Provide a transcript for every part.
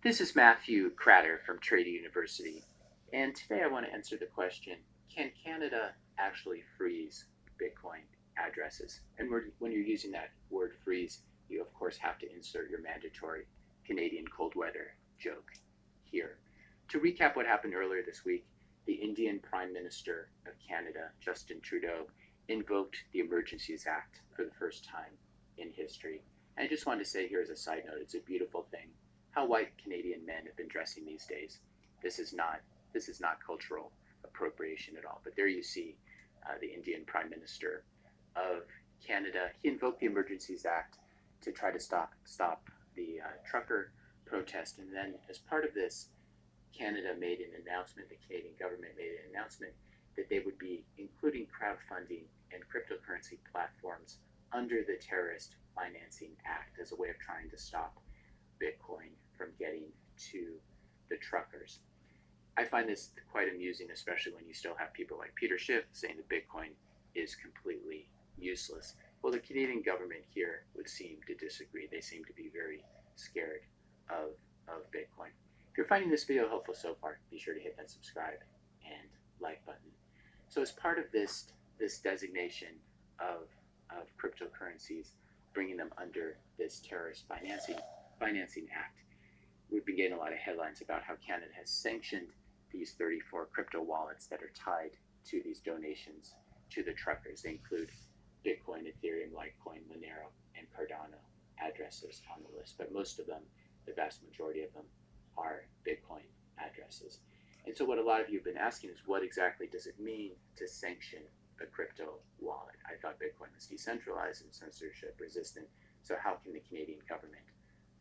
This is Matthew Cratter from Trade University, and today I want to answer the question, can Canada actually freeze Bitcoin addresses? And when you're using that word freeze, you of course have to insert your mandatory Canadian cold weather joke here. To recap what happened earlier this week, the Indian Prime Minister of Canada, Justin Trudeau, invoked the Emergencies Act for the first time in history. And I just wanted to say here as a side note, it's a beautiful thing how white Canadian men have been dressing these days. This is not cultural appropriation at all. But there you see the Indian Prime Minister of Canada. He invoked the Emergencies Act to try to stop the trucker protest. And then as part of this, Canada made an announcement, the Canadian government made an announcement that they would be including crowdfunding and cryptocurrency platforms under the Terrorist Financing Act as a way of trying to stop Bitcoin from getting to the truckers. I find this quite amusing, especially when you still have people like Peter Schiff saying that Bitcoin is completely useless. Well, the Canadian government here would seem to disagree. They seem to be very scared of Bitcoin. If you're finding this video helpful so far, be sure to hit that subscribe and like button. So as part of this designation of cryptocurrencies, bringing them under this Terrorist Financing Act, we've been getting a lot of headlines about how Canada has sanctioned these 34 crypto wallets that are tied to these donations to the truckers. They include Bitcoin, Ethereum, Litecoin, Monero, and Cardano addresses on the list. But most of them, the vast majority of them, are Bitcoin addresses. And so what a lot of you have been asking is, what exactly does it mean to sanction a crypto wallet? I thought Bitcoin was decentralized and censorship resistant. So how can the Canadian government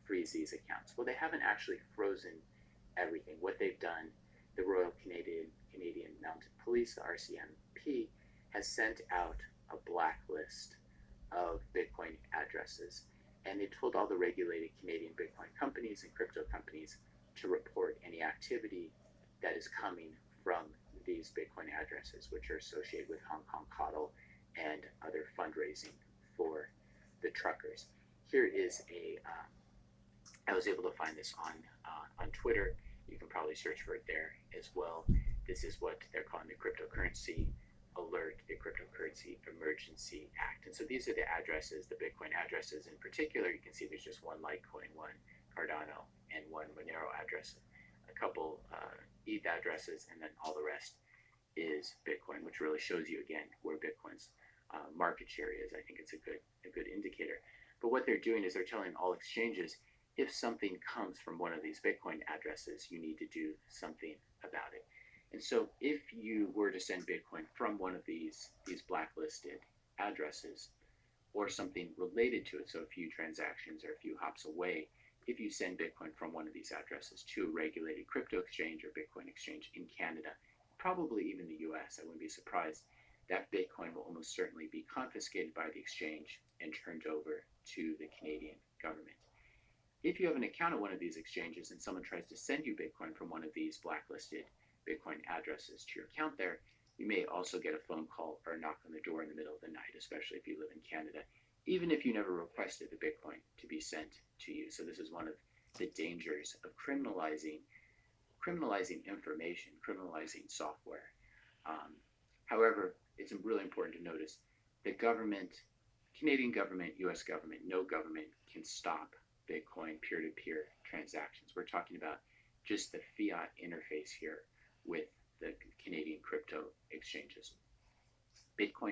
freeze these accounts? Well, they haven't actually frozen everything. What they've done, the Royal Canadian Mounted Police, the RCMP, has sent out a blacklist of Bitcoin addresses, and they told all the regulated Canadian Bitcoin companies and crypto companies to report any activity that is coming from these Bitcoin addresses, which are associated with Hong Kong Coddle and other fundraising for the truckers. Here is I was able to find this on Twitter. You can probably search for it there as well. This is what they're calling the cryptocurrency alert, the cryptocurrency emergency act. And so these are the addresses, the Bitcoin addresses in particular. You can see there's just one Litecoin, one Cardano, and one Monero address, a couple ETH addresses, and then all the rest is Bitcoin, which really shows you again where Bitcoin's market share is. I think it's a good indicator. But what they're doing is they're telling all exchanges, if something comes from one of these Bitcoin addresses, you need to do something about it. And so if you were to send Bitcoin from one of these blacklisted addresses or something related to it, so a few transactions or a few hops away, if you send Bitcoin from one of these addresses to a regulated crypto exchange or Bitcoin exchange in Canada, probably even the US, I wouldn't be surprised, that Bitcoin will almost certainly be confiscated by the exchange and turned over to the Canadian government. If you have an account at one of these exchanges and someone tries to send you Bitcoin from one of these blacklisted Bitcoin addresses to your account there, you may also get a phone call or a knock on the door in the middle of the night, especially if you live in Canada, even if you never requested the Bitcoin to be sent to you. So this is one of the dangers of criminalizing information, criminalizing software. However, it's really important to notice the government, Canadian government, US government, no government can stop Bitcoin peer-to-peer transactions. We're talking about just the fiat interface here with the Canadian crypto exchanges. Bitcoin